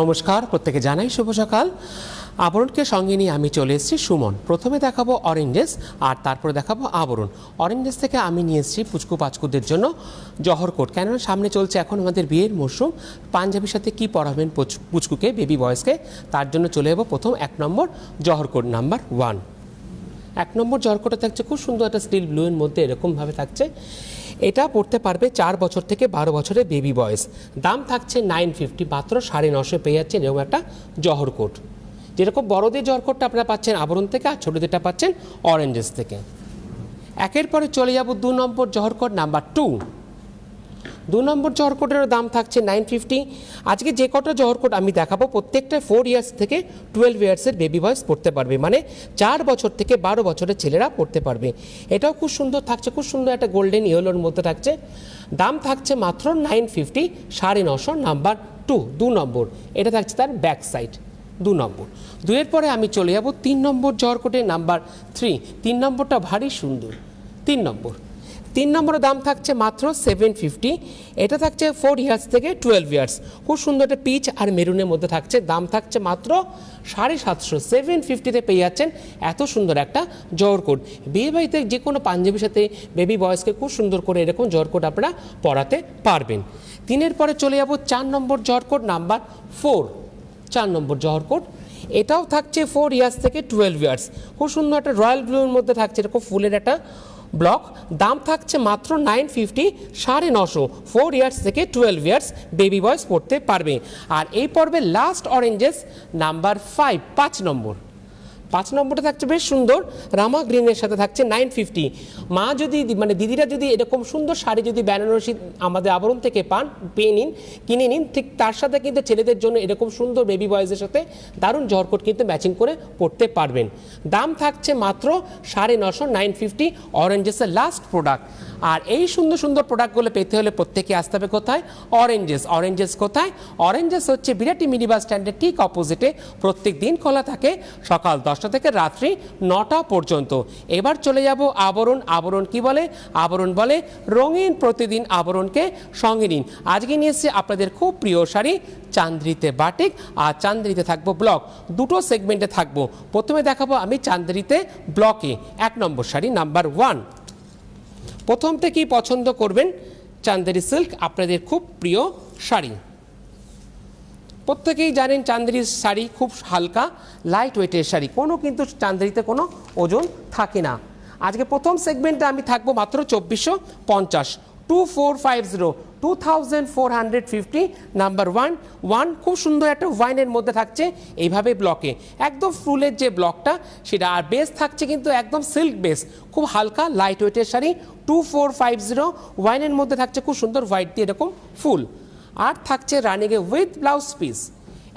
নমস্কার, প্রত্যেকে জানাই শুভ সকাল। আবরণকে সঙ্গে নিয়ে আমি চলে এসেছি সুমন। প্রথমে দেখাবো অরেঞ্জেস আর তারপরে দেখাবো আবরণ। অরেঞ্জেস থেকে আমি নিয়ে এসেছি পুচকু পাচকুদের জন্য জহর কোট, কেননা সামনে চলছে এখন আমাদের বিয়ের মরশুম। পাঞ্জাবির সাথে কী পরাবেন পুচকুকে, বেবি বয়সকে, তার জন্য চলে যাবো প্রথম 1 নম্বর জহর কোট নাম্বার 1। 1 নম্বর জহর কোটে থাকছে খুব সুন্দর একটা স্টিল ব্লুয়ের মধ্যে এরকমভাবে থাকছে। এটা পড়তে পারবে 4 বছর থেকে 12 বছরের বেবি বয়স। দাম থাকছে 950, মাত্র 950 পেয়ে যাচ্ছেন এরকম একটা জহর কোট। যেরকম বড়দের জহর কোটটা আপনারা পাচ্ছেন আবরণ থেকে, আর ছোটোদেরটা পাচ্ছেন অরেঞ্জেস থেকে। একের পরে চলে যাব 2 নম্বর জহর কোট নাম্বার 2। 2 নম্বর জহর কোটের দাম থাকছে 950। আজকে যে কটা জহর কোট আমি দেখাবো প্রত্যেকটা 4 ইয়ার্স থেকে 12 ইয়ার্সের বেবি বয়স পড়তে পারবে, মানে 4 বছর থেকে 12 বছরের ছেলেরা পড়তে পারবে। এটাও খুব সুন্দর থাকছে, খুব সুন্দর একটা গোল্ডেন ইয়েলোর মধ্যে থাকছে। দাম থাকছে মাত্র 950, 950 নাম্বার 2 নম্বর। এটা থাকছে তার ব্যাক সাইড 2 নম্বর। 2-এর পরে আমি চলে যাব 3 নম্বর জহর কোটের নাম্বার 3। 3 নম্বরটা ভারী সুন্দর। 3 নম্বরের দাম থাকছে মাত্র 750। এটা থাকছে 4 ইয়ার্স থেকে 12 ইয়ার্স। খুব সুন্দর একটা পিচ আর মেরুনের মধ্যে থাকছে। দাম থাকছে মাত্র 750, 750-তে পেয়ে যাচ্ছেন এত সুন্দর একটা জহর কোট। বিয়ে বাড়িতে যে কোনো পাঞ্জাবির সাথে বেবি বয়সকে খুব সুন্দর করে এরকম জহর কোট আপনারা পরাতে পারবেন। 3-এর পরে চলে যাব 4 নম্বর জহর কোট নাম্বার 4। 4 নম্বর জহর কোট, এটাও থাকছে 4 ইয়ার্স থেকে 12 ইয়ার্স। খুব সুন্দর একটা রয়্যাল ব্লুর মধ্যে থাকছে এরকম ফুলের একটা ব্লক। দাম থাকছে মাত্র 950, 950, 4 ইয়ার্স থেকে 12 ইয়ার্স বেবি বয়স পড়তে পারবে। আর এই পর্বে লাস্ট অরেঞ্জেস নাম্বার 5 নম্বর। 5 নম্বরটা থাকছে বেশ সুন্দর রামা গ্রিনের সাথে থাকছে 950। মা যদি মানে দিদিরা যদি এরকম সুন্দর শাড়ি যদি বেনারসি আমাদের আবরণ থেকে পান, কিনে নিন, ঠিক তার সাথে কিন্তু ছেলেদের জন্য এরকম সুন্দর বেবি বয়েসের সাথে দারুণ জহর কোট কিন্তু ম্যাচিং করে পরতে পারবেন। দাম থাকছে মাত্র 950, 950, অরেঞ্জেসের লাস্ট প্রোডাক্ট। আর এই সুন্দর সুন্দর প্রোডাক্টগুলো পেতে হলে প্রত্যেকে আসতে হবে কোথায়? অরেঞ্জেস কোথায়? অরেঞ্জেস হচ্ছে বিরাটি মিনি বাস স্ট্যান্ডের ঠিক অপোজিটে। প্রত্যেক দিন খোলা থাকে সকাল 10টা থেকে রাত্রি 9টা পর্যন্ত। এবার চলে যাব আবরণ। আবরণ কি বলে? আবরণ বলে রঙিন প্রতিদিন আবরণকে সঙ্গে নিন। আজকে নিয়ে এসেছি আপনাদের খুব প্রিয় শাড়ি চান্দ্রিতে বাটিক আর চান্দ্রিতে থাকবো ব্লক। দুটো সেগমেন্টে থাকবো। প্রথমে দেখাবো আমি চান্দ্রিতে ব্লকে 1 নম্বর শাড়ি নাম্বার 1। প্রথম থেকেই পছন্দ করবেন চান্দেরি সিল্ক, আপনাদের খুব প্রিয় শাড়ি। প্রত্যেকেই জানেন চান্দেরির শাড়ি খুব হালকা লাইট ওয়েটের শাড়ি, কোনো কিন্তু চান্দেরিতে কোনো ওজন থাকে না। আজকে প্রথম সেগমেন্টে আমি থাকবো মাত্র 2450, 2450, 2450 নাম্বার 1। খুব সুন্দর একটা ওয়াইনের মধ্যে থাকছে এইভাবে ব্লকে, একদম ফুলের যে ব্লকটা সেটা। আর বেস থাকছে কিন্তু একদম সিল্ক বেস, খুব হালকা লাইট ওয়েটের শাড়ি 2450। ওয়াইনের মধ্যে থাকছে খুব সুন্দর হোয়াইট দিয়ে এরকম ফুল, আর থাকছে রানিংয়ে উইথ ব্লাউজ পিস।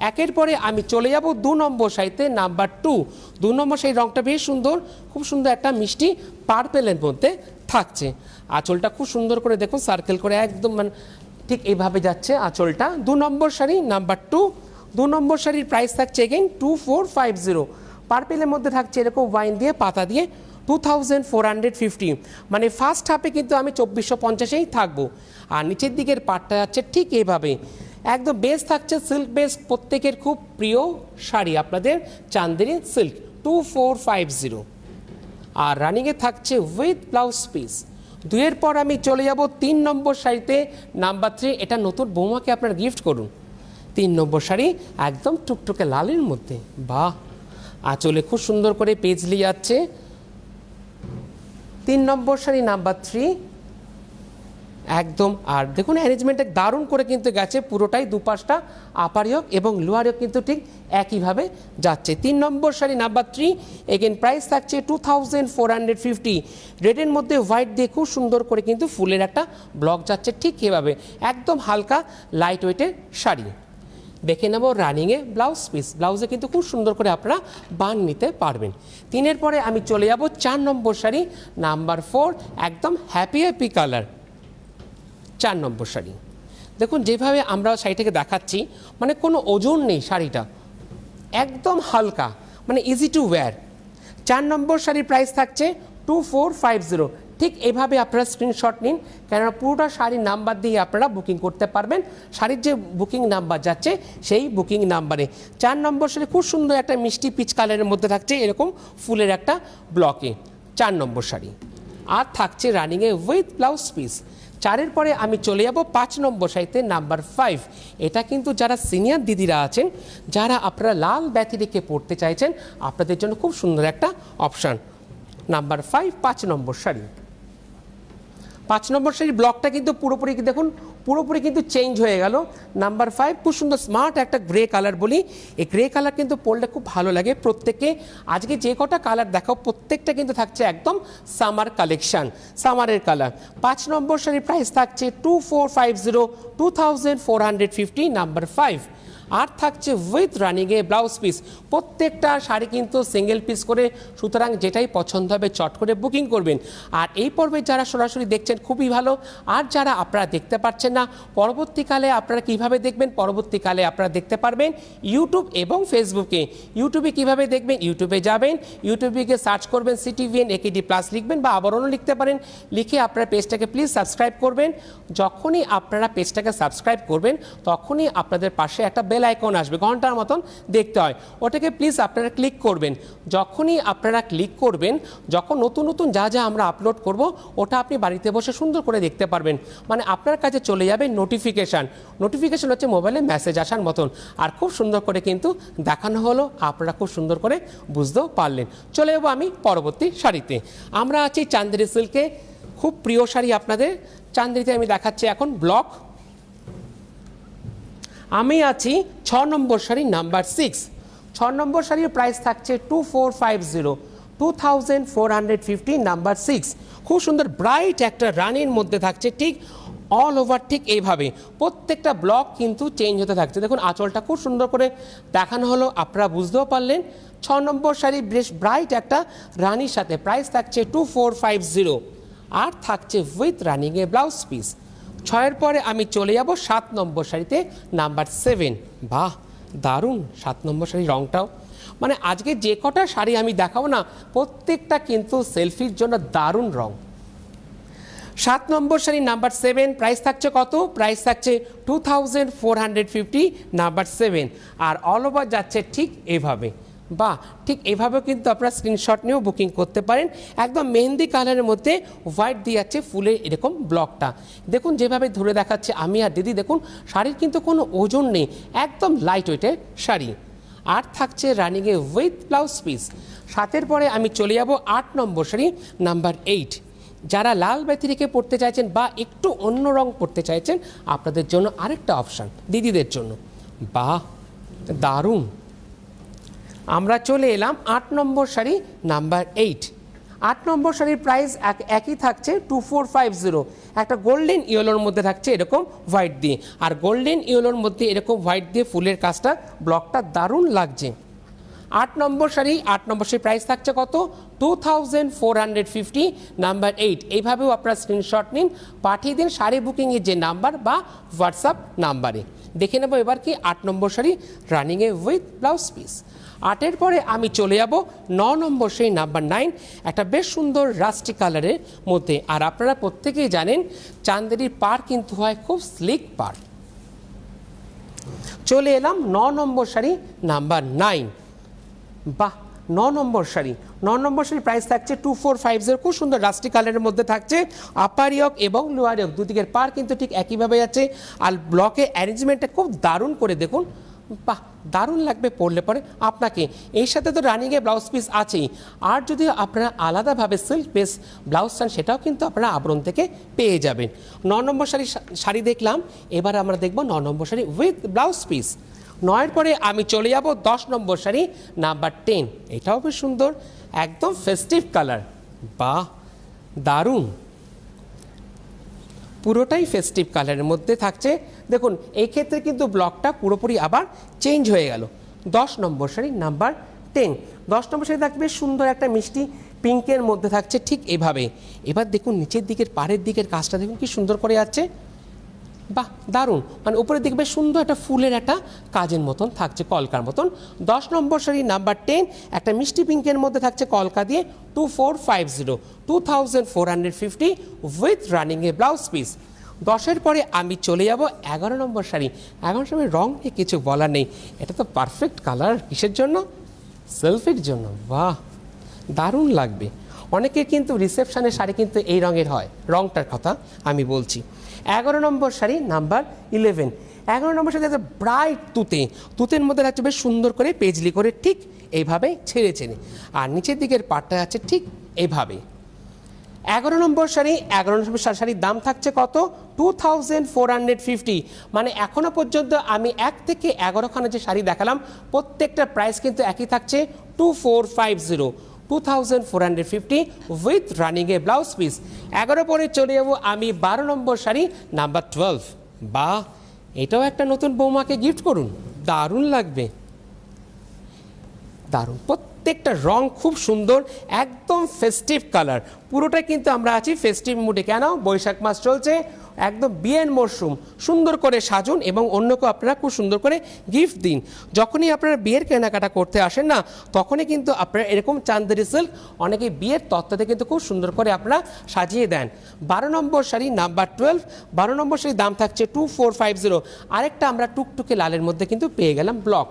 একের পরে আমি চলে যাব 2 নম্বর শাড়িতে নাম্বার 2। 2 নম্বর শাড়ির রঙটা বেশ সুন্দর, খুব সুন্দর একটা মিষ্টি পার্পেলের মধ্যে থাকছে। আঁচলটা খুব সুন্দর করে দেখুন সার্কেল করে একদম মানে ঠিক এইভাবে যাচ্ছে আঁচলটা। 2 নম্বর শাড়ি নাম্বার 2। 2 নম্বর শাড়ির প্রাইস থাকছে এগেইন 2450। পার্পেলের মধ্যে থাকছে এরকম ওয়াইন দিয়ে পাতা দিয়ে 2450। মানে ফার্স্ট হাফে কিন্তু আমি 2450-এই থাকবো। আর নিচের দিকের পাটটা যাচ্ছে ঠিক এইভাবে, একদম বেস থাকছে সিল্ক বেস, প্রত্যেকের খুব প্রিয় শাড়ি আপনাদের চান্দেরি সিল্ক 2450। আর রানিংয়ে থাকছে উইথ ব্লাউজ পিস। 2-এর পর আমি চলে যাব 3 নম্বর শাড়িতে নাম্বার 3। এটা নতুন বৌমাকে আপনারা গিফট করুন। 3 নম্বর শাড়ি একদম টুকটুকে লালের মধ্যে, বাহ! আঁচলে খুব সুন্দর করে পেজলি যাচ্ছে। 3 নম্বর শাড়ি নাম্বার 3 একদম। আর দেখুন অ্যারেঞ্জমেন্টটা দারুণ করে কিন্তু গেছে, পুরোটাই দুপাশটা আপার ইয়োক এবং লোয়ার ইয়োক কিন্তু ঠিক একইভাবে যাচ্ছে। 3 নম্বর শাড়ি নাম্বার 3 এগেন প্রাইস থাকছে 2450। রেডের মধ্যে হোয়াইট দিয়ে খুব সুন্দর করে কিন্তু ফুলের একটা ব্লক যাচ্ছে ঠিক এভাবে, একদম হালকা লাইট ওয়েটের শাড়ি। দেখে নেব রানিংয়ে ব্লাউজ পিস। ব্লাউজে কিন্তু খুব সুন্দর করে আপনারা বান নিতে পারবেন। 3-এর পরে আমি চলে যাব 4 নম্বর শাড়ি নাম্বার 4, একদম হ্যাপি কালার। 4 নম্বর শাড়ি দেখুন যেভাবে আমরা শাড়িটাকে দেখাচ্ছি, মানে কোনো ওজন নেই শাড়িটা, একদম হালকা, মানে ইজি টু ওয়্যার। 4 নম্বর শাড়ির প্রাইস থাকছে 2450, ঠিক এভাবে আপনারা স্ক্রিনশট নিন, কেননা পুরোটা শাড়ির নাম্বার দিয়ে আপনারা বুকিং করতে পারবেন। শাড়ির যে বুকিং নাম্বার যাচ্ছে সেই বুকিং নাম্বারে 4 নম্বর শাড়ি খুব সুন্দর একটা মিষ্টি পিচ কালারের মধ্যে থাকছে এরকম ফুলের একটা ব্লকে 4 নম্বর শাড়ি, আর থাকছে রানিংয়ে উইথ ব্লাউজ পিস। 4-এর পরে আমি চলে যাব 5 নম্বর শাড়িতে নাম্বার 5। এটা কিন্তু যারা সিনিয়র দিদিরা আছেন, যারা আপনারা লাল ব্যাথি রেখে পড়তে চাইছেন, আপনাদের জন্য খুব সুন্দর একটা অপশান। নাম্বার 5 5 নম্বর শাড়ি। 5 নম্বর শাড়ির ব্লকটা কিন্তু পুরোপুরি কিন্তু চেঞ্জ হয়ে গেল। নাম্বার 5 খুব সুন্দর স্মার্ট একটা গ্রে কালার বলি, এই গ্রে কালার কিন্তু পরলে খুব ভালো লাগে প্রত্যেককে। আজকে যে কটা কালার দেখাও প্রত্যেকটা কিন্তু থাকছে একদম সামার কালেকশন, সামারের কালার। 5 নম্বর শাড়ির প্রাইস থাকছে 2450, 2450 নাম্বার 5। আর থাকছে উইথ রানিংয়ে ব্লাউজ পিস। প্রত্যেকটা শাড়ি কিন্তু সিঙ্গেল পিস করে, সুতরাং যেটাই পছন্দ হবে চট করে বুকিং করবেন। আর এই পর্বে যারা সরাসরি দেখছেন খুবই ভালো, আর যারা আপনারা দেখতে পাচ্ছেন না, পরবর্তীকালে আপনারা কিভাবে দেখবেন, পরবর্তীকালে আপনারা দেখতে পারবেন ইউটিউব এবং ফেসবুকে। ইউটিউবে কিভাবে দেখবেন, ইউটিউবে যাবেন, ইউটিউবে গিয়ে সার্চ করবেন CTVN AKD প্লাস লিখবেন, বা আবরণও লিখতে পারেন, লিখে আপনারা পেজটাকে প্লিজ সাবস্ক্রাইব করবেন। যখনই আপনারা পেজটাকে সাবস্ক্রাইব করবেন তখনই আপনাদের পাশে একটা বেল আইকন আসবে, ঘন্টার মতন দেখতে হয়, ওটাকে প্লিজ আপনারা ক্লিক করবেন। যখনই আপনারা ক্লিক করবেন, যখন নতুন নতুন যা যা আমরা আপলোড করব ওটা আপনি বাড়িতে বসে সুন্দর করে দেখতে পারবেন। মানে আপনার কাছে চলে যাবে নোটিফিকেশান হচ্ছে মোবাইলে মেসেজ আসার মতন, আর খুব সুন্দর করে কিন্তু দেখানো হলো, আপনারা খুব সুন্দর করে বুঝতেও পারলেন। চলে যাবো আমি পরবর্তী শাড়িতে। আমরা আছি চান্দেরি সিল্কে, খুব প্রিয় শাড়ি আপনাদের। চান্দেরিতে আমি দেখাচ্ছি এখন ব্লক। আমি আছি 6 নম্বর শাড়ি নাম্বার 6। 6 নম্বর শাড়ির প্রাইস থাকছে 2450, 2450 নাম্বার 6। খুব সুন্দর ব্রাইট একটা রানির মধ্যে থাকছে, ঠিক অল ওভার ঠিক এইভাবে প্রত্যেকটা ব্লক কিন্তু চেঞ্জ হতে থাকছে। দেখুন আঁচলটা খুব সুন্দর করে দেখানো হলো, আপনারা বুঝতেও পারলেন। 6 নম্বর শাড়ি বেশ ব্রাইট একটা রানির সাথে, প্রাইস থাকছে 2450, আর থাকছে উইথ রানিংয়ে ব্লাউজ পিস। 6-এর পরে আমি চলে যাব 7 নম্বর শাড়িতে নাম্বার 7। বাহ, দারুণ 7 নম্বর শাড়ির রঙটাও, মানে আজকে যে কটা শাড়ি আমি দেখাবো না প্রত্যেকটা কিন্তু সেলফির জন্য দারুণ রং। 7 নম্বর শাড়ি নাম্বার 7, প্রাইস থাকছে কত? প্রাইস থাকছে 2450 নাম্বার 7, আর অল ওভার যাচ্ছে ঠিক এভাবে। বা ঠিক এভাবেও কিন্তু আপনারা স্ক্রিনশট নিয়েও বুকিং করতে পারেন। একদম মেহেন্দি কালারের মধ্যে হোয়াইট দিয়ে যাচ্ছে ফুলের এরকম ব্লকটা। দেখুন যেভাবে ধরে দেখাচ্ছে আমি আর দিদি, দেখুন শাড়ির কিন্তু কোনো ওজন নেই, একদম লাইট ওয়েটের শাড়ি, আর থাকছে রানিংয়ে উইথ ব্লাউজ পিস। 7-এর পরে আমি চলে যাব 8 নম্বর শাড়ি নাম্বার 8। যারা লাল ব্যাথি রেখে পড়তে চাইছেন বা একটু অন্য রং পড়তে চাইছেন, আপনাদের জন্য আরেকটা অপশান, দিদিদের জন্য। বাহ, দারুণ। আমরা চলে এলাম 8 নম্বর শাড়ি নাম্বার 8। 8 নম্বর শাড়ির প্রাইস একই থাকছে 2450। একটা গোল্ডেন ইয়েলোর মধ্যে থাকছে এরকম হোয়াইট দিয়ে, আর গোল্ডেন ইয়েলোর মধ্যে এরকম হোয়াইট দিয়ে ফুলের কাজটা, ব্লকটা দারুণ লাগছে। 8 নম্বর শাড়ি, 8 নম্বর শাড়ির প্রাইস থাকছে কত? 2450 নাম্বার 8। এইভাবেও আপনারা স্ক্রিনশট নিন, পাঠিয়ে দিন শাড়ি বুকিংয়ের যে নাম্বার বা হোয়াটসঅ্যাপ নাম্বারে। দেখে নেব এবার কি 8 নম্বর শাড়ি রানিংয়ে উইথ ব্লাউজ পিস। 8-এর পরে আমি চলে যাব 9 নম্বর সেই নাম্বার 9, একটা বেশ সুন্দর রাস্টি কালারের মধ্যে। আর আপনারা প্রত্যেকেই জানেন চান্দেরির পাড় কিন্তু হয় খুব স্লিক পাড়। চলে এলাম 9 নম্বর শাড়ি নাম্বার 9। বাহ, 9 নম্বর শাড়ি। 9 নম্বর শাড়ির প্রাইস থাকছে 2450, খুব সুন্দর রাস্টি কালারের মধ্যে থাকছে। আপার ইয়ক এবং লোয়ার ইয়ক দুদিকের পাড় কিন্তু ঠিক একইভাবে আছে, আর ব্লকে অ্যারেঞ্জমেন্টটা খুব দারুণ করে দেখুন। বাহ, দারুণ লাগবে পরলে পরে আপনাকে। এর সাথে তো রানিংয়ে ব্লাউজ পিস আছেই, আর যদি আপনারা আলাদাভাবে সিল্ক বেস ব্লাউজ চান সেটাও কিন্তু আপনারা আবরণ থেকে পেয়ে যাবেন। 9 নম্বর শাড়ি দেখলাম, এবার আমরা দেখব 9 নম্বর শাড়ি উইথ ব্লাউজ পিস। 9-এর পরে আমি চলে যাব 10 নম্বর শাড়ি নাম্বার 10। এটাও বেশ সুন্দর, একদম ফেস্টিভ কালার। বাহ, দারুণ, পুরোটাই ফেস্টিভ কালারের মধ্যে থাকছে। দেখুন এই ক্ষেত্রে কিন্তু ব্লকটা পুরোপুরি আবার চেঞ্জ হয়ে গেল। 10 নম্বর শাড়ি নাম্বার 10। 10 নম্বর শাড়ি থাকবে সুন্দর একটা মিষ্টি পিঙ্কের মধ্যে থাকছে ঠিক এভাবে। এবার দেখুন নিচের দিকের পাড়ের দিকের কাজটা দেখুন কি সুন্দর করে যাচ্ছে। বাহ, দারুণ, মানে উপরে দেখবে সুন্দর একটা ফুলের একটা কাজের মতন থাকছে, কলকার মতন। 10 নম্বর শাড়ি নাম্বার 10, একটা মিষ্টি পিঙ্কের মধ্যে থাকছে কলকা দিয়ে, 2450, 2450 with running a blouse piece. 10-এর পরে আমি চলে যাব 11 নম্বর শাড়ি। 11 শাড়ির রং নিয়ে কিছু বলার নেই, এটা তো পারফেক্ট কালার। কিসের জন্য? সেলফির জন্য। বাহ, দারুণ লাগবে। অনেকের কিন্তু রিসেপশনের শাড়ি কিন্তু এই রঙের হয়, রংটার কথা আমি বলছি। 11 নম্বর শাড়ি নাম্বার 11। 11 নম্বর শাড়ি আছে ব্রাইট তুতের মধ্যে আছে বেশ সুন্দর করে পেজলি করে ঠিক এইভাবে ছেড়ে ছেড়ে, আর নিচের দিকের পাটটা আছে ঠিক এইভাবে। 11 নম্বর শাড়ি, 11 নম্বর শাড়ির দাম থাকছে কত? 2450। মানে এখনো পর্যন্ত আমি 1 থেকে 11খানা যে শাড়ি দেখালাম প্রত্যেকটা প্রাইস কিন্তু একই থাকছে, 2450, 2450 with running a blouse piece. 11 পরে চলে যাবো আমি 12 নম্বর শাড়ি নাম্বার 12। বাহ, এটাও একটা নতুন বৌমাকে গিফট করুন, দারুণ লাগবে, দারুণ। প্রত্যেকটা রং খুব সুন্দর, একদম ফেস্টিভ কালার। পুরোটা কিন্তু আমরা আছি ফেস্টিভ মুডে। কেন? বৈশাখ মাস চলছে, একদম বিয়ের মরশুম। সুন্দর করে সাজুন এবং অন্যকে আপনারা খুব সুন্দর করে গিফট দিন। যখনই আপনারা বিয়ের কেনাকাটা করতে আসেন না, তখনই কিন্তু আপনারা এরকম চান্দেরি সিল্ক অনেকে বিয়ের তত্ত্বতে কিন্তু খুব সুন্দর করে আপনারা সাজিয়ে দেন। 12 নম্বর শাড়ি নাম্বার 12। 12 নম্বর শাড়ির দাম থাকছে 2450। আরেকটা আমরা টুকটুকে লালের মধ্যে কিন্তু পেয়ে গেলাম ব্লক,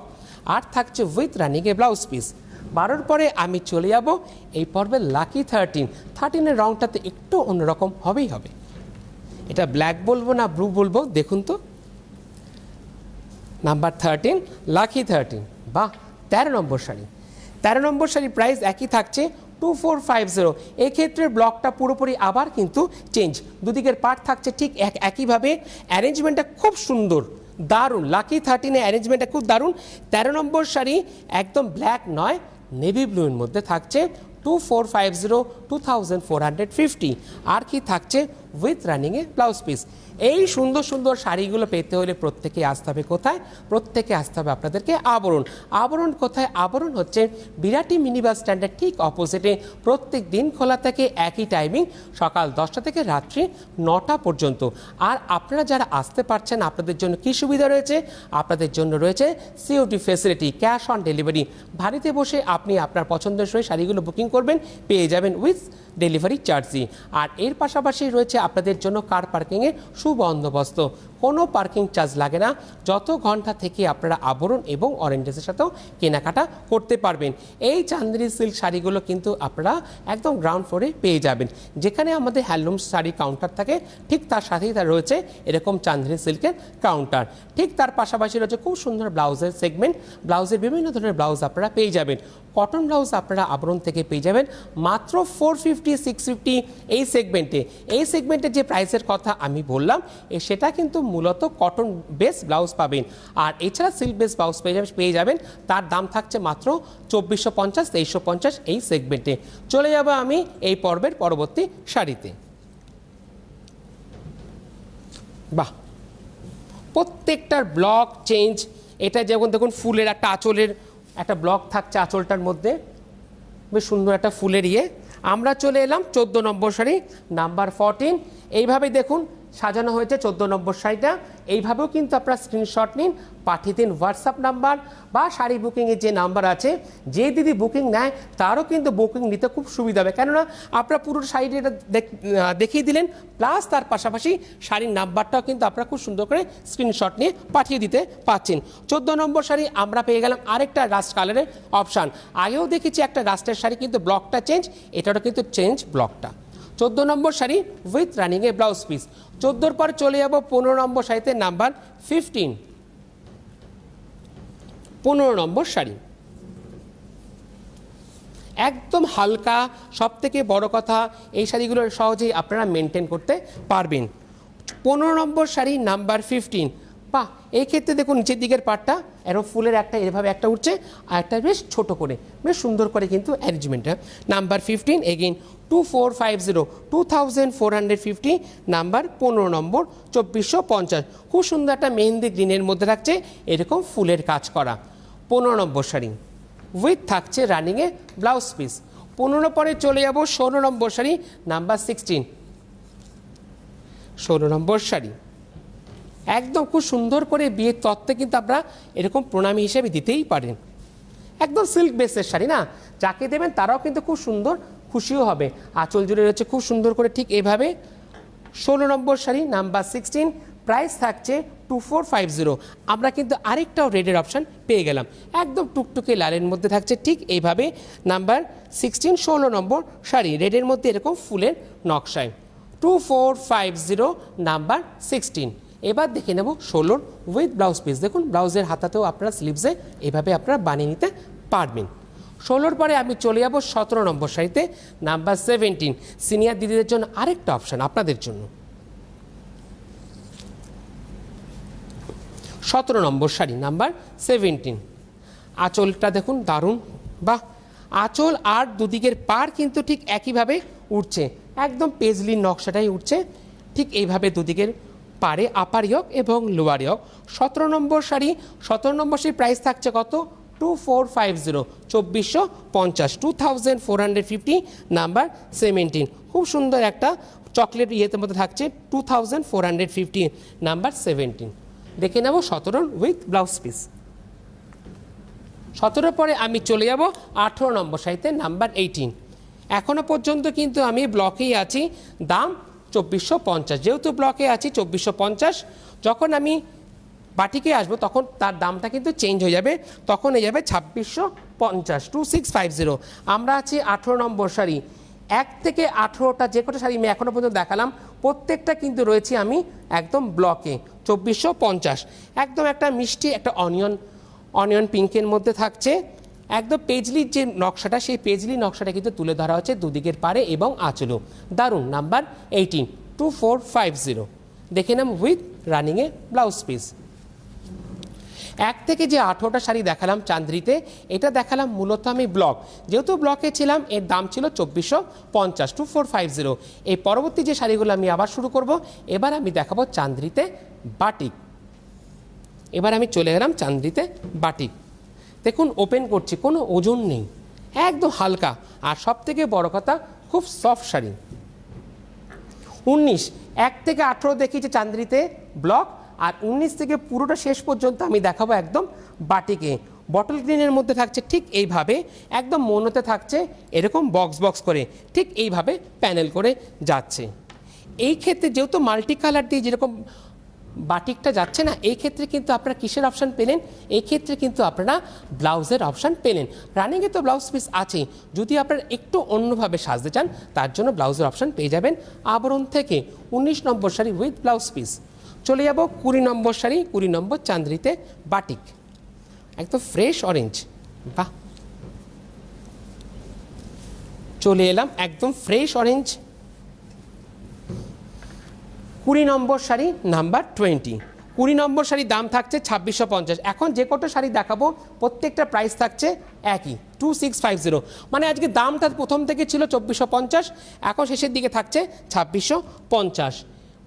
আর থাকছে with running a blouse piece. 12-র পরে আমি চলে যাব এই পর্বের লাকি 13। 13-এর রংটাতে একটু অন্যরকম হবেই হবে। এটা ব্ল্যাক বলবো না ব্লু বলবো, দেখুন তো। Number 13, lucky 13। বাহ, 13 নম্বর শাড়ি। 13 নম্বর শাড়ি প্রাইস একই থাকছে 2450। এক্ষেত্রে ব্লকটা পুরোপুরি আবার কিন্তু চেঞ্জ, দুদিকের পার্ট থাকছে ঠিক একইভাবে। অ্যারেঞ্জমেন্টটা খুব সুন্দর, দারুণ। লাকি 13-এ অ্যারেঞ্জমেন্টটা খুব দারুণ। 13 নম্বর শাড়ি একদম ব্ল্যাক নয়, নেভি ব্লুর মধ্যে থাকছে 2450, 2450। আর কি থাকছে? With running a blouse piece. এই সুন্দর সুন্দর শাড়িগুলো পেতে হলে প্রত্যেকে আসতে হবে কোথায়? প্রত্যেকে আসতে হবে আপনাদেরকে আবরণ। আবরণ কোথায়? আবরণ হচ্ছে বিরাটি মিনি বাস স্ট্যান্ডের ঠিক অপোজিটে। প্রত্যেক দিন খোলা থাকে, একই টাইমিং, সকাল 10টা থেকে রাত্রি 9টা পর্যন্ত। আর আপনারা যারা আসতে পারছেন, আপনাদের জন্য কী সুবিধা রয়েছে? আপনাদের জন্য রয়েছে COD facility, cash on delivery. বাড়িতে বসে আপনি আপনার পছন্দের সই শাড়িগুলো বুকিং করবেন, পেয়ে যাবেন উইথ ডেলিভারি চার্জই। আর এর পাশাপাশি রয়েছে আপনাদের জন্য কার পার্কিংয়ের সুবন্দোবস্ত। কোনো পার্কিং চার্জ লাগে না, যত ঘন্টা থেকে আপনারা আবরণ এবং অরেঞ্জেসের সাথেও কেনাকাটা করতে পারবেন। এই চান্দেরি সিল্ক শাড়িগুলো কিন্তু আপনারা একদম গ্রাউন্ড ফ্লোরে পেয়ে যাবেন। যেখানে আমাদের হ্যান্ডলুম শাড়ি কাউন্টার থাকে, ঠিক তার সাথেই তার রয়েছে এরকম চান্দেরি সিল্কের কাউন্টার। ঠিক তার পাশাপাশি রয়েছে খুব সুন্দর ব্লাউজের সেগমেন্ট। ব্লাউজের বিভিন্ন ধরনের ব্লাউজ আপনারা পেয়ে যাবেন। কটন ব্লাউজ আপনারা আবরণ থেকে পেয়ে যাবেন মাত্র 450, 650 এই সেগমেন্টে। এই সেগমেন্টে যে প্রাইসের কথা আমি বললাম, সেটা কিন্তু মূলত কটন বেস ব্লাউজ পাবেন। আর এছাড়া সিল্ক বেস ব্লাউজ পেয়ে যাবেন, তার দাম থাকছে মাত্র 2450, 2350 এই সেগমেন্টে। চলে যাব আমি এই পর্বের পরবর্তী শাড়িতে। বাহ, প্রত্যেকটার ব্লক চেঞ্জ। এটা যেমন দেখুন ফুলের একটা আঁচলের একটা ব্লক থাকছে আঁচলটার মধ্যে, বেশ সুন্দর একটা ফুলের ইয়ে। আমরা চলে এলাম 14 নম্বর শাড়ি নাম্বার 14। এইভাবে দেখুন সাজানো হয়েছে 14 নম্বর শাড়িটা। এইভাবেও কিন্তু আপনারা স্ক্রিনশট নিন, পাঠিয়ে দিন হোয়াটসঅ্যাপ নাম্বার বা শাড়ি বুকিংয়ের যে নাম্বার আছে। যে দিদি বুকিং নেয় তারও কিন্তু বুকিং নিতে খুব সুবিধা হবে, কেননা আপনারা পুরো শাড়িটা দেখিয়ে দিলেন, প্লাস তার পাশাপাশি শাড়ির নাম্বারটাও কিন্তু আপনারা খুব সুন্দর করে স্ক্রিনশট নিয়ে পাঠিয়ে দিতে পারছেন। 14 নম্বর শাড়ি আমরা পেয়ে গেলাম আরেকটা রাস্ট কালারের অপশান। আগেও দেখেছি একটা রাস্টের শাড়ি, কিন্তু ব্লকটা চেঞ্জ, এটারও কিন্তু চেঞ্জ ব্লকটা। 14 নম্বর sari with running a blouse piece. 14-র পর চলে যাব 15 নম্বর শাড়িতে নাম্বার 15। 15 নম্বর শাড়ি একদম হালকা, সব থেকে বড় কথা এই শাড়িগুলো সহজেই আপনারা মেনটেন করতে পারবেন। 15 নম্বর শাড়ি নাম্বার 15। বাহ, এই ক্ষেত্রে দেখুন নিচের দিকের পাটটা এরকম ফুলের একটা এভাবে একটা উঠছে, আর একটা বেশ ছোট করে বেশ সুন্দর করে কিন্তু অ্যারেঞ্জমেন্টটা। নাম্বার 15 এগেইন 2450, 2450 নাম্বার 15 নম্বর 2450। খুব সুন্দর একটা মেহেন্দি গ্রিনের মধ্যে রাখছে এরকম ফুলের কাজ করা 15 নম্বর শাড়ি উইথ থাকছে রানিংয়ে ব্লাউজ পিস। 15 পরে চলে যাব 16 নম্বর শাড়ি নাম্বার 16। 16 নম্বর শাড়ি একদম খুব সুন্দর করে বিয়ের তত্ত্বে কিন্তু আপনারা এরকম প্রণামী হিসেবে দিতেই পারেন। একদম সিল্ক বেসের শাড়ি না, যাকে দেবেন তারাও কিন্তু খুব সুন্দর খুশিও হবে। আঁচল জুড়ে রয়েছে খুব সুন্দর করে ঠিক এইভাবে। 16 নম্বর শাড়ি নাম্বার 16, প্রাইস থাকছে 2450। আমরা কিন্তু আরেকটাও রেডের অপশান পেয়ে গেলাম, একদম টুকটুকে লালের মধ্যে থাকছে ঠিক এইভাবে। নাম্বার 16 16 নম্বর শাড়ি, রেডের মধ্যে এরকম ফুলের নকশায়, 2450 নাম্বার 16। এবার দেখে নেব 16 উইথ ব্লাউজ পিস। দেখুন ব্লাউজের হাতাতেও আপনারা স্লিভসে এভাবে আপনারা বানিয়ে নিতে পারবেন। 16 পরে আমি চলে যাব 17 নম্বর শাড়িতে, নাম্বার 17। সিনিয়র দিদিদের জন্য আরেকটা অপশান আপনাদের জন্য, 17 নম্বর শাড়ি নাম্বার 17। আঁচলটা দেখুন দারুণ, বাহ! আঁচল আর দুদিকের পার কিন্তু ঠিক একইভাবে উঠছে, একদম পেজলির নকশাটাই উঠছে ঠিক এইভাবে দুদিকের পারে, আপার ইয়ক এবং লোয়ার ইয়ক। 17 নম্বর শাড়ি, 17 নম্বর শাড়ির প্রাইস থাকছে কত? 2450, 2450, 2450 নাম্বার 17। খুব সুন্দর একটা চকলেট ইয়েতে মধ্যে থাকছে, 2450 নাম্বার 17। দেখে নেব 17 উইথ ব্লাউজ পিস। 17 পরে আমি চলে যাব 18 নম্বর শাড়িতে, নাম্বার 18। এখনও পর্যন্ত কিন্তু আমি ব্লকেই আছি, দাম 2450। যেহেতু ব্লকে আছি 2450, যখন আমি বাটিকে আসবো তখন তার দামটা কিন্তু চেঞ্জ হয়ে যাবে, তখন হয়ে যাবে 2650, 2650। আমরা আছি 18 নম্বর শাড়ি। 1 থেকে 18টা যে কটা শাড়ি আমি এখনও পর্যন্ত দেখালাম প্রত্যেকটা কিন্তু রয়েছি আমি একদম ব্লকে 2450। একদম একটা মিষ্টি একটা অনিয়ন পিঙ্কের মধ্যে থাকছে, একদম পেজলির যে নকশাটা সেই পেজলি নকশাটা কিন্তু তুলে ধরা হচ্ছে দুদিকের পারে এবং আঁচলও। দারুণ, নাম্বার 18, 2450। দেখে নাম উইথ রানিংয়ে ব্লাউজ পিস। 1 থেকে যে 18টা শাড়ি দেখালাম চান্দ্রিতে, এটা দেখালাম মূলত আমি ব্লক, যেহেতু ব্লকে ছিলাম এর দাম ছিল 2450, 2450। এই পরবর্তী যে শাড়িগুলো আমি আবার শুরু করব, এবার আমি দেখাবো চান্দ্রিতে বাটিক। এবার আমি চলে গেলাম চান্দ্রিতে বাটিক। দেখুন ওপেন করছি, কোনো ওজন নেই, একদম হালকা, আর সব থেকে বড় কথা খুব সফট শাড়ি। 19, 1 থেকে 18 দেখিয়েছে চান্দ্রিতে ব্লক, আর 19 থেকে পুরোটা শেষ পর্যন্ত আমি দেখাবো একদম বাটিকে। বটল গ্রিনের মধ্যে থাকছে ঠিক এইভাবে, একদম মনোতে থাকছে এরকম বক্স বক্স করে, ঠিক এইভাবে প্যানেল করে যাচ্ছে। এই ক্ষেত্রে যেহেতু মাল্টি কালার দিয়ে যেরকম বাটিকটা যাচ্ছে না, এই ক্ষেত্রে কিন্তু আপনারা কিসের অপশান পেলেন? এই ক্ষেত্রে কিন্তু আপনারা ব্লাউজের অপশান পেলেন। রানিংয়ে তো ব্লাউজ পিস আছে, যদি আপনারা একটু অন্যভাবে সাজতে চান তার জন্য ব্লাউজের অপশান পেয়ে যাবেন আবরণ থেকে। 19 নম্বর শাড়ি উইথ ব্লাউজ পিস। চলে যাব 20 নম্বর শাড়ি, 20 নম্বর চান্দ্রিতে বাটিক, একদম ফ্রেশ অরেঞ্জ, বাহ! চলে এলাম একদম ফ্রেশ অরেঞ্জ। 20 নম্বর শাড়ি নাম্বার 20। 20 নম্বর শাড়ির দাম থাকছে 2650। এখন যে কটা শাড়ি দেখাবো প্রত্যেকটা প্রাইস থাকছে একই, 2650। মানে আজকে দামটা প্রথম থেকে ছিল 2450, এখন শেষের দিকে থাকছে 2650।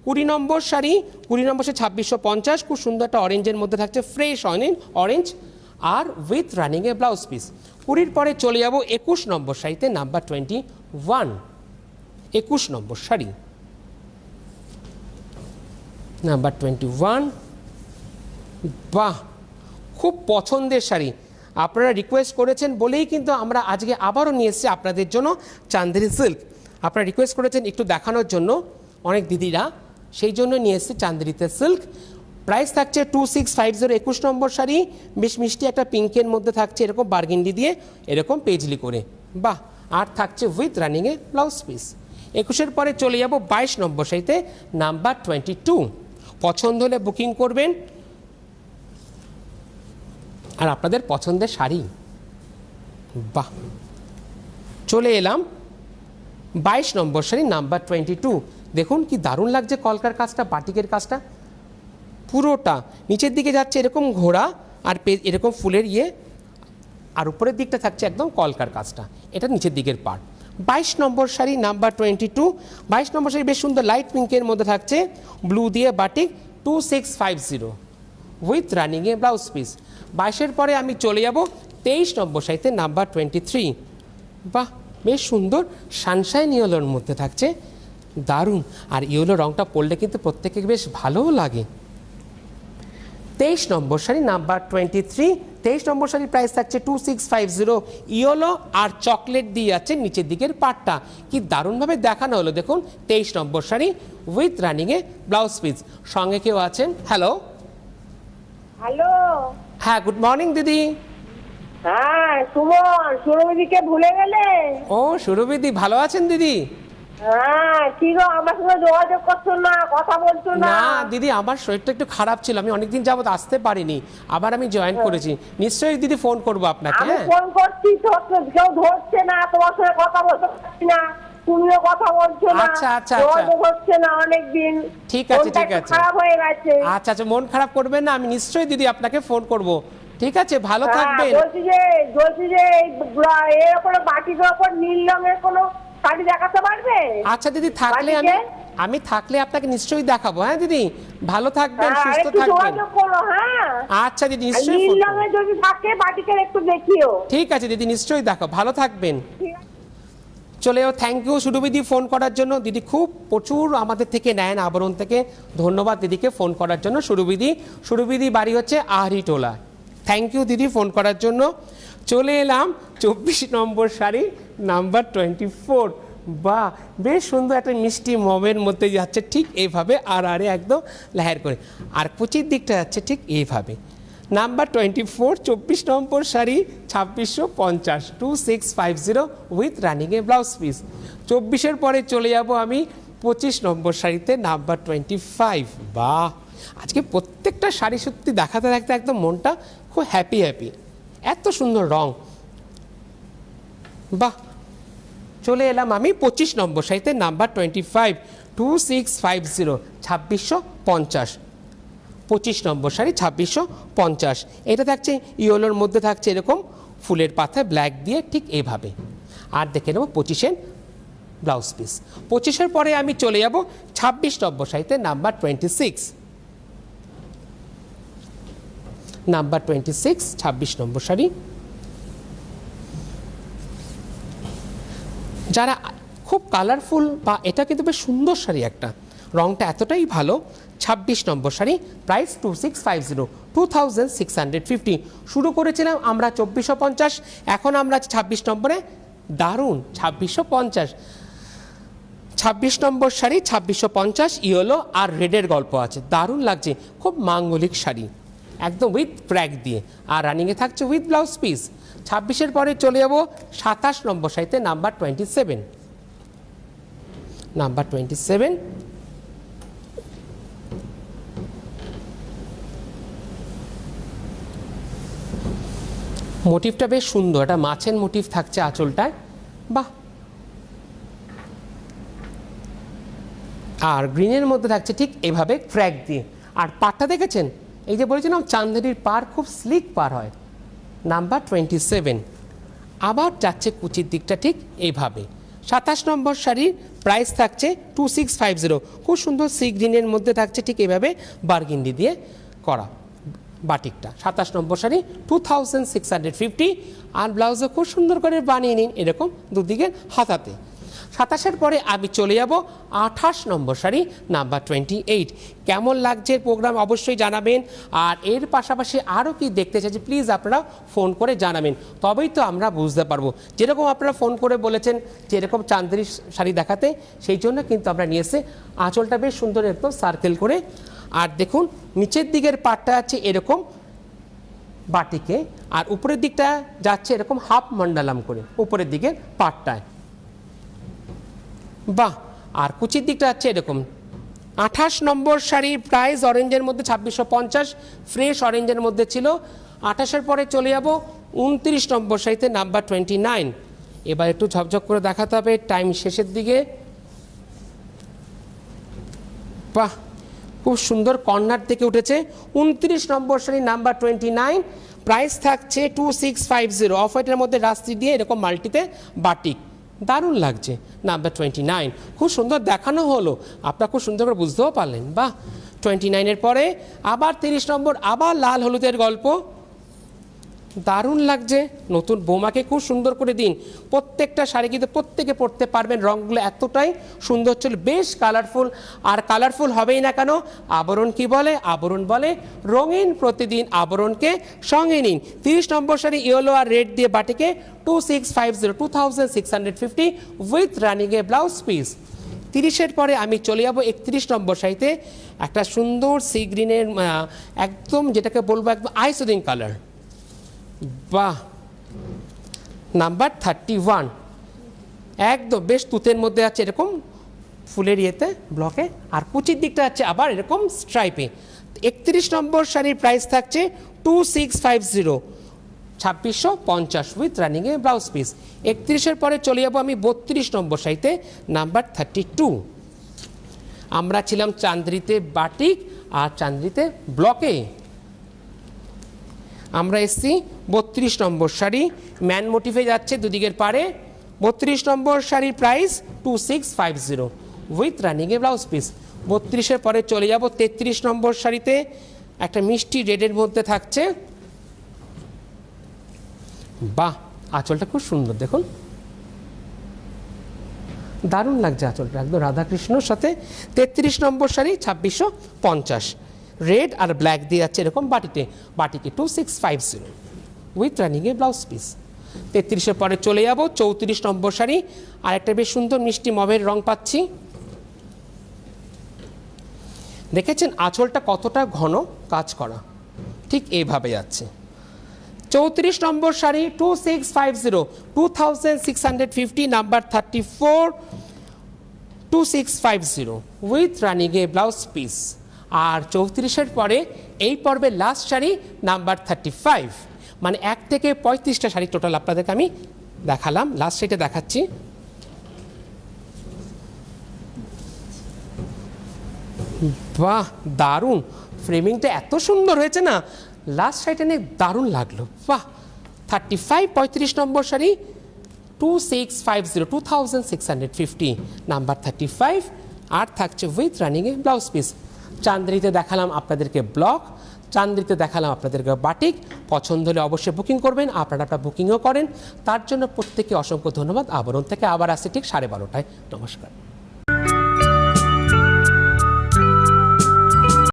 20 নম্বর শাড়ি, 20 নম্বর শাড়ি 2650, খুব সুন্দর একটা অরেঞ্জের মধ্যে থাকছে, ফ্রেশ অরেঞ্জ আর উইথ রানিংয়ে ব্লাউজ পিস। 20 পরে চলে যাব 21 নম্বর শাড়িতে, নাম্বার 21। 21 নম্বর শাড়ি নাম্বার 21, বাহ! খুব পছন্দের শাড়ি, আপনারা রিকোয়েস্ট করেছেন বলেই কিন্তু আমরা আজকে আবারও নিয়ে এসেছি আপনাদের জন্য চান্দেরি সিল্ক। আপনারা রিকোয়েস্ট করেছেন একটু দেখানোর জন্য অনেক দিদিরা, সেই জন্য নিয়ে এসেছি চান্দেরিতে সিল্ক। প্রাইস থাকছে 2650। 21 নম্বর শাড়ি, বেশ মিষ্টি একটা পিঙ্কের মধ্যে থাকছে এরকম বার্গেন্ডি দিয়ে এরকম পেজলি করে, বাহ! আর থাকছে উইথ রানিংয়ে ব্লাউজ পিস। 21-এর পরে চলে যাব 22 নম্বর শাড়িতে, নাম্বার 22। পছন্দ হলে বুকিং করবেন, আর আপনাদের পছন্দের শাড়ি, বাহ! চলে এলাম 22 নম্বর শাড়ি নাম্বার 22। দেখুন কি দারুণ লাগছে কলকার কাজটা, বাটিকের কাজটা পুরোটা নিচের দিকে যাচ্ছে এরকম ঘোড়া আর এরকম ফুলের ইয়ে, আর উপরের দিকটা থাকছে একদম কলকার কাজটা, এটা নিচের দিকের পার্ট। 22 নম্বর শাড়ি নাম্বার 22। 22 নম্বর শাড়ি বেশ সুন্দর লাইট পিঙ্কের মধ্যে থাকছে ব্লু দিয়ে বাটিক, 2650 উইথ রানিংয়ে ব্লাউজ পিস। 22-এর পরে আমি চলে যাব 23 নম্বর শাড়িতে, নাম্বার 23। বাহ! বেশ সুন্দর সানশাইন ইয়েলোর মধ্যে থাকছে, দারুণ। আর ইয়েলো রঙটা পরলে কিন্তু প্রত্যেকে বেশ ভালোও লাগে, 23 নম্বর শাড়ি নাম্বার 23। 23 নম্বর শাড়ির প্রাইস থাকছে 2650। ইয়েলো আর চকলেট দিয়ে আছে নিচের দিকের পাটটা, কি দারুণভাবে দেখানো হলো। দেখুন 23 নম্বর শাড়ি উইথ রানিংয়ে ব্লাউজ পিস। সঙ্গে কেউ আছেন? Hello hello. হ্যাঁ, গুড মর্নিং দিদি। হ্যাঁ সুমন, সুরভিদিকে ভুলে গেলে? ও সুরভিদি, ভালো আছেন দিদি? হ্যাঁ, কি গো আমার সঙ্গে যোগাযোগ করছো না, কথা বলছো না? না দিদি, আমার শরীরটা একটু খারাপ ছিল, আমি অনেকদিন যাবত আসতে পারিনি, আবার আমি জয়েন করেছি। নিশ্চয়ই দিদি ফোন করবো আপনাকে। আমি ফোন করছি তো কেউ ধরছে না, তোমার সঙ্গে কথা বলতে পারছি না, তুমিও কথা বলছো না। আচ্ছা, আচ্ছা, যোগাযোগ হচ্ছে না অনেকদিন। ঠিক আছে, মনটা ঠিক একটু আছে। খারাপ হয়ে গেছে। আচ্ছা আচ্ছা, মন খারাপ করবেন না, আমি নিশ্চয়ই দিদি আপনাকে ফোন করব। ঠিক আছে, ভালো হ্যাঁ, থাকবেন। বলছি যে এর ওপরে বাটির ওপর নীল রঙের কোনো শাড়ি দেখাতে পারবে? আচ্ছা দিদি, থাকলে আমি থাকলে আপনাকে নিশ্চয়ই দেখাবো। হ্যাঁ দিদি, ভালো থাকবেন, হ্যাঁ, সুস্থ একটু থাকবেন। যোগাযোগ করো। হ্যাঁ, আচ্ছা দিদি, আর নিশ্চয়ই নীল ফোন করব। রঙের যদি থাকে বাটিকে একটু দেখিও। ঠিক আছে দিদি, নিশ্চয়ই দেখাবো, ভালো থাকবেন। ঠিক আছে। চলেও থ্যাংক ইউ সুরভিদি ফোন করার জন্য। দিদি খুব প্রচুর আমাদের থেকে নেন আবরণ থেকে, ধন্যবাদ দিদিকে ফোন করার জন্য। সুরভিদি বাড়ি হচ্ছে আহরিটোলা। থ্যাংক ইউ দিদি ফোন করার জন্য। চলে এলাম 24 নম্বর শাড়ি নাম্বার 24। বাহ, বেশ সুন্দর একটা মিষ্টি মমের মধ্যে যাচ্ছে ঠিক এইভাবে, আর আরে একদম লেহার করে, আর কুচির দিকটা যাচ্ছে ঠিক এইভাবে। নাম্বার 24, 24 নম্বর শাড়ি 2650, 2650 উইথ রানিংয়ে ব্লাউজ পিস। 24-এর পরে চলে যাব আমি 25 নম্বর শাড়িতে নাম্বার 25। বাহ, আজকে প্রত্যেকটা শাড়ি সত্যি দেখাতে দেখাতে একদম মনটা খুব হ্যাপি, এত সুন্দর রং। বাহ, চলে এলাম আমি 25 নম্বর শাড়িতে নাম্বার 25, 2650, 2650। 25 নম্বর শাড়ি 2650। এটা থাকছে ইয়েলোর মধ্যে, থাকছে এরকম ফুলের পাতায় ব্ল্যাক দিয়ে ঠিক এইভাবে। আর দেখে নেব 25-এর ব্লাউজ পিস। 25-এর পরে আমি চলে যাব 26 নম্বর শাড়িতে নাম্বার 26। নাম্বার 26, 26 নম্বর শাড়ি। যারা খুব কালারফুল, বা এটা কিন্তু বেশ সুন্দর শাড়ি একটা, রংটা এতটাই ভালো। 26 নম্বর শাড়ি প্রাইস 2650, 2650। শুরু করেছিলাম আমরা 2450, এখন আমরা 26 নম্বরে। দারুণ, 2650। 26 নম্বর শাড়ি 2650, ইয়েলো আর রেডের গল্প আছে, দারুণ লাগছে, খুব মাঙ্গলিক শাড়ি একদম উইথ ক্র্যাক দিয়ে, আর রানিংয়ে থাকছে উইথ ব্লাউজ পিস। 26-এর পরে চলে যাব 27 নম্বর শাড়িতে নাম্বার 27। নাম্বার 27। মোটিভটা বেশ সুন্দর, একটা মাছের মোটিভ থাকছে আঁচলটায়। বাহ, আর গ্রিনের মধ্যে থাকছে ঠিক এভাবে ক্র্যাক দিয়ে। আর পাড়টা দেখেছেন, এই যে বলেছিলাম চান্দেরির পাড় খুব স্লিক পাড় হয়। নাম্বার 27। আবার যাচ্ছে কুচির দিকটা ঠিক এইভাবে। 27 নম্বর শাড়ির প্রাইস থাকছে 2650, খুব সুন্দর সি গ্রিনের মধ্যে থাকছে ঠিক এইভাবে বার্গিন্ডি দিয়ে করা বাটিকটা। 27 নম্বর শাড়ি 2650, আর ব্লাউজও খুব সুন্দর করে বানিয়ে নিন এরকম দুদিকে হাতাতে। 27-এর পরে আমি চলে যাব 28 নম্বর শাড়ি নাম্বার 28। কেমন লাগছে প্রোগ্রাম অবশ্যই জানাবেন, আর এর পাশাপাশি আরও কি দেখতে চাইছি প্লিজ আপনারা ফোন করে জানাবেন, তবেই তো আমরা বুঝতে পারবো। যেরকম আপনারা ফোন করে বলেছেন যে এরকম চান্দেরি শাড়ি দেখাতে, সেই জন্য কিন্তু আমরা নিয়ে এসে আঁচলটা বেশ সুন্দর একদম সার্কেল করে। আর দেখুন নিচের দিকের পাটটা আছে এরকম বাটিকে, আর উপরের দিকটা যাচ্ছে এরকম হাফ মন্ডালাম করে উপরের দিকের পাটটায়। বাহ, আর কুচির দিকটা আছে এরকম। 28 নম্বর শাড়ির প্রাইস অরেঞ্জের মধ্যে 2650, ফ্রেশ অরেঞ্জের মধ্যে ছিল। 28-এর পরে চলে যাব 29 নম্বর শাড়িতে নাম্বার 29। এবার একটু ঝকঝক করে দেখাতে হবে, টাইম শেষের দিকে। বাহ, খুব সুন্দর কর্নার থেকে উঠেছে। 29 নম্বর শাড়ি নাম্বার 29, প্রাইস থাকছে 2650। অফ হোয়াইটের মধ্যে রাস্তি দিয়ে এরকম মাল্টিতে বাটিক, দারুণ লাগছে। নাম্বার 29 খুব সুন্দর দেখানো হলো, আপনারা খুব সুন্দর করে বুঝতেও পারলেন। বাহ, 29-এর পরে আবার 30 নম্বর, আবার লাল হলুদের গল্প। দারুণ লাগছে, নতুন বৌমাকে খুব সুন্দর করে দিন। প্রত্যেকটা শাড়ি কিন্তু প্রত্যেকে পরতে পারবেন, রঙগুলো এতটাই সুন্দর ছিল, বেশ কালারফুল। আর কালারফুল হবেই না কেন, আবরণ কি বলে, আবরণ বলে রঙিন প্রতিদিন আবরণকে সঙ্গে নিন। 30 নম্বর শাড়ি ইয়েলো আর রেড দিয়ে বাটিকে 2650, 2650 উইথ রানিংয়ে ব্লাউজ পিস। 30-এর পরে আমি চলে যাব 31 নম্বর শাড়িতে, একটা সুন্দর সি গ্রিনের একদম যেটাকে বলবো একদম আইসোদিন কালার। বাহ, নাম্বার 31, একদম বেশ তুতের মধ্যে আছে এরকম ফুলের ইয়েতে ব্লকে, আর কুচির দিকটা আছে আবার এরকম স্ট্রাইপে। 31 নম্বর শাড়ির প্রাইস থাকছে 2650, 2650 উইথ রানিংয়ে ব্লাউজ পিস। 31-এর পরে চলে যাবো আমি 32 নম্বর শাড়িতে, নাম্বার 32। আমরা ছিলাম চান্দ্রিতে বাটিক আর চান্দ্রিতে ব্লকে, আমরা এসছি 32 নম্বর শাড়ি, ম্যান মোটিভে যাচ্ছে দুদিকের পারে। 32 নম্বর শাড়ির প্রাইস 2650 উইথ রানিংয়ে ব্লাউজ পিস। 32-এর পরে চলে যাব 33 নম্বর শাড়িতে, একটা মিষ্টি রেডের মধ্যে থাকছে। বাহ, আঁচলটা খুব সুন্দর, দেখুন দারুণ লাগছে আঁচলটা, একদম রাধাকৃষ্ণর সাথে। 33 নম্বর শাড়ি 2650, রেড আর ব্ল্যাক দিয়ে যাচ্ছে এরকম বাটিতে, বাটিকে 2650 উইথ রানিংয়ে ব্লাউজ পিস। 33-এর পরে চলে যাব 34 নম্বর শাড়ি, আর একটা বেশ সুন্দর মিষ্টি মবের রং পাচ্ছি। দেখেছেন আঁচলটা কতটা ঘন কাজ করা, ঠিক এইভাবে যাচ্ছে। 34 নম্বর শাড়ি 2650, 2650, নাম্বার 34, 2650 উইথ রানিংয়ে ব্লাউজ পিস। আর 34-এর পরে এই পর্বের লাস্ট শাড়ি নাম্বার 35, মানে 1 থেকে 35টা শাড়ি টোটাল আপনাদেরকে আমি দেখালাম, লাস্ট শাড়িটা দেখাচ্ছি। বাহ, দারুণ, ফ্রেমিংটা এত সুন্দর হয়েছে না, লাস্ট শাড়িটা নিয়ে দারুণ লাগলো। বাহ, 35 নম্বর শাড়ি 2650, 2650, নাম্বার 35, আর থাকছে উইথ রানিংয়ে ব্লাউজ পিস। চান্দ্রিতে দেখালাম আপনাদেরকে ব্লক, চান্দ্রিতে দেখালাম আপনাদেরকে বাটিক। পছন্দ হলে অবশ্যই বুকিং করবেন, আপনারা বুকিংও করেন, তার জন্য প্রত্যেককে অসংখ্য ধন্যবাদ। আবরণ থেকে আবার আসছে ঠিক 12:30টায়। নমস্কার।